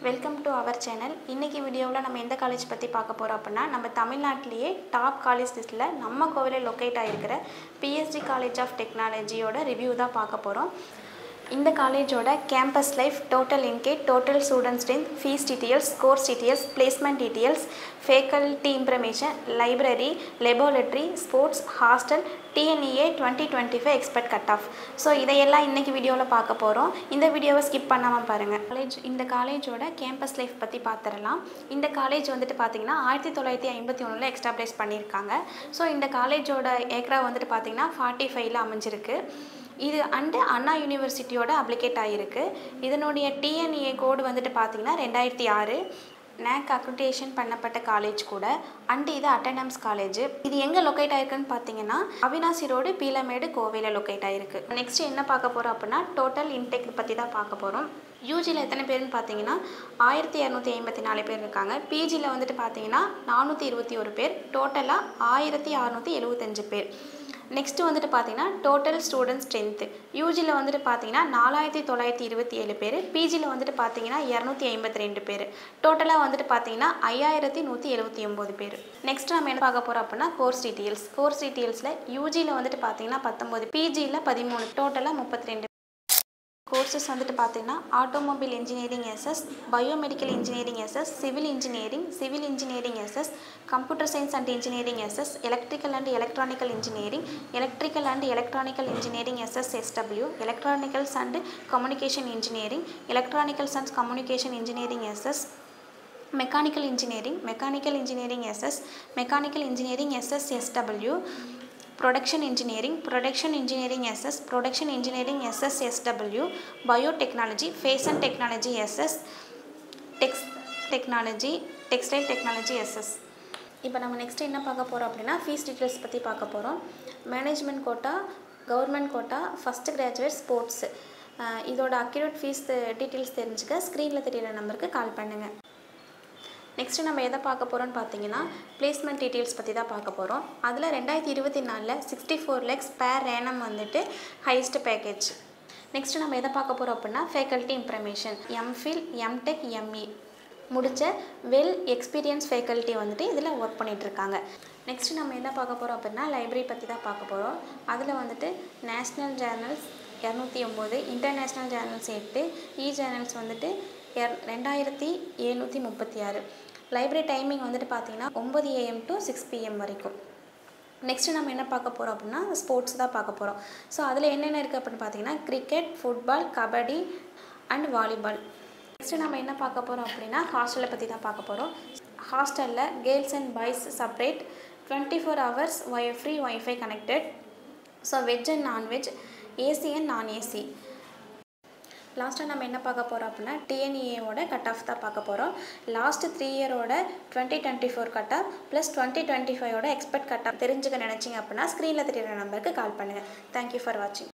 Welcome to our channel. இன்றைக்கி வீடியோவில் நம்ம எந்த காலேஜ் பற்றி பார்க்க போகிறோம் அப்படின்னா, நம்ம தமிழ்நாட்டிலேயே டாப் காலேஜ் லிஸ்ட்டில் நம்ம கோவிலில் லொக்கேட் ஆகிருக்கிற பிஎஸ்டி காலேஜ் ஆஃப் டெக்னாலஜியோட ரிவ்யூ தான் பார்க்க போகிறோம். இந்த காலேஜோட கேம்பஸ் லைஃப், டோட்டல் இன்கேட், total student strength, fees details, course details, placement details, faculty information, library, laboratory, sports, hostel, TNEA 2025 expert cut off. So இதையெல்லாம் இன்றைக்கி வீடியோவில் பார்க்க போகிறோம். இந்த வீடியோவை ஸ்கிப் பண்ணாமல் பாருங்கள். இந்த காலேஜோட கேம்பஸ் லைஃப் பற்றி பார்த்துடலாம். இந்த காலேஜ் வந்துட்டு பார்த்திங்கன்னா 1951 எஸ்டாப்ளிஷ் பண்ணியிருக்காங்க. ஸோ இந்த காலேஜோட ஏக்ரா வந்துட்டு பார்த்திங்கன்னா 45 அமைஞ்சிருக்கு. இது அண்ணா யூனிவர்சிட்டியோட அப்ளிகேட் ஆகிருக்கு. இதனுடைய டிஎன்இஏ கோடு வந்துட்டு பார்த்திங்கன்னா 2006. நேக் அக்ரிடேஷன் பண்ணப்பட்ட காலேஜ் கூட. இது அட்டனம்ஸ் காலேஜ். இது எங்கே லொக்கேட் ஆகிருக்குன்னு பார்த்தீங்கன்னா அவினாசி ரோடு, பீலமேடு, கோவையில் லொக்கேட் ஆகிருக்கு. நெக்ஸ்ட் என்ன பார்க்க போகிறோம் அப்படின்னா டோட்டல் இன்டேக் பற்றி தான் பார்க்க போகிறோம். யூஜியில் எத்தனை பேருன்னு பார்த்தீங்கன்னா 1254 பேர் இருக்காங்க. பிஜியில் வந்துட்டு பார்த்தீங்கன்னா 421 பேர். டோட்டலாக 1675 பேர். நெக்ஸ்ட்டு வந்துட்டு பார்த்தீங்கன்னா டோட்டல் ஸ்டூடெண்ட் ஸ்ட்ரென்த்து. யூஜியில் வந்துட்டு பார்த்தீங்கன்னா 4927 பேர். பிஜியில் வந்துட்டு பார்த்தீங்கன்னா 252 பேர். டோட்டலாக வந்துட்டு பார்த்தீங்கன்னா 5179 பேர். நெக்ஸ்ட் நம்ம என்ன பார்க்க போகிறோம் அப்படின்னா கோர்ஸ் டீட்டெயில்ஸில் யூஜியில் வந்துட்டு பார்த்தீங்கன்னா 19, பிஜியில் 13, டோட்டலாக 32. கோர்சஸ் வந்துட்டு பார்த்தீங்கன்னா automobile engineering SS, biomedical engineering SS, civil engineering SS, computer science and engineering SS, electrical and electronical engineering SS SW, electronicals and communication engineering SS, mechanical engineering SS SW, Production engineering SS SW, biotechnology, fashion technology SS, textile technology SS. இப்போ நம்ம next என்ன பார்க்க போகிறோம் அப்படின்னா fees details பற்றி பார்க்க போகிறோம். Management quota, government quota, first graduate, sports. இதோட அக்யூரேட் ஃபீஸ் டீட்டெயில்ஸ் தெரிஞ்சுக்க ஸ்க்ரீனில் தெரியிற நம்பருக்கு கால் பண்ணுங்கள். நெக்ஸ்ட்டு நம்ம எதை பார்க்க போகிறோம்னு பார்த்தீங்கன்னா பிளேஸ்மெண்ட் டீட்டெயில்ஸ் பற்றி தான் பார்க்க போகிறோம். அதில் 2024 64 lakhs பேர் ஏனம் வந்துட்டு ஹையஸ்ட் பேக்கேஜ். நெக்ஸ்ட்டு நம்ம எதை பார்க்க போகிறோம் அப்படின்னா faculty information. MPhil, MTech, ME முடித்த வெல் எக்ஸ்பீரியன்ஸ் ஃபேக்கல்ட்டி வந்துட்டு இதில் ஒர்க் பண்ணிகிட்ருக்காங்க. நெக்ஸ்ட்டு நம்ம என்ன பார்க்க போகிறோம் அப்படின்னா லைப்ரரி பற்றி தான் பார்க்க போகிறோம். அதில் வந்துட்டு நேஷ்னல் ஜேர்னல்ஸ் 209, இன்டர்நேஷ்னல் ஜேர்னல்ஸ் 8, இ ஜேர்னல்ஸ் வந்துட்டு 2736. லைப்ரரி டைமிங் வந்துட்டு பார்த்தீங்கன்னா 9 AM to 6 PM வரைக்கும். நெக்ஸ்ட்டு நம்ம என்ன பார்க்க போகிறோம் அப்படின்னா ஸ்போர்ட்ஸ் தான் பார்க்க போகிறோம். ஸோ அதில் என்னென்ன இருக்குது அப்படின்னு பார்த்தீங்கன்னா cricket, football, kabaddi and volleyball. Next நம்ம என்ன பார்க்க போகிறோம் அப்படின்னா ஹாஸ்டலை பற்றி தான் பார்க்க போகிறோம். ஹாஸ்டலில் girls and boys separate, 24 hours free wifi connected. So veg and non veg, AC and நான் ஏசி. லாஸ்ட்டாக நம்ம என்ன பார்க்க போகிறோம் அப்படின்னா டிஎன்இஏவோட கட் ஆஃப் தான் பார்க்க போகிறோம். Last 3 இயரோட 2024 cut off plus 2025 expert cut of தெரிஞ்சுக்க நினச்சிங்க அப்படின்னா ஸ்க்ரீனில் தெரியிற நம்பருக்கு கால் பண்ணுங்கள். தேங்க்யூ ஃபார் வாட்சிங்.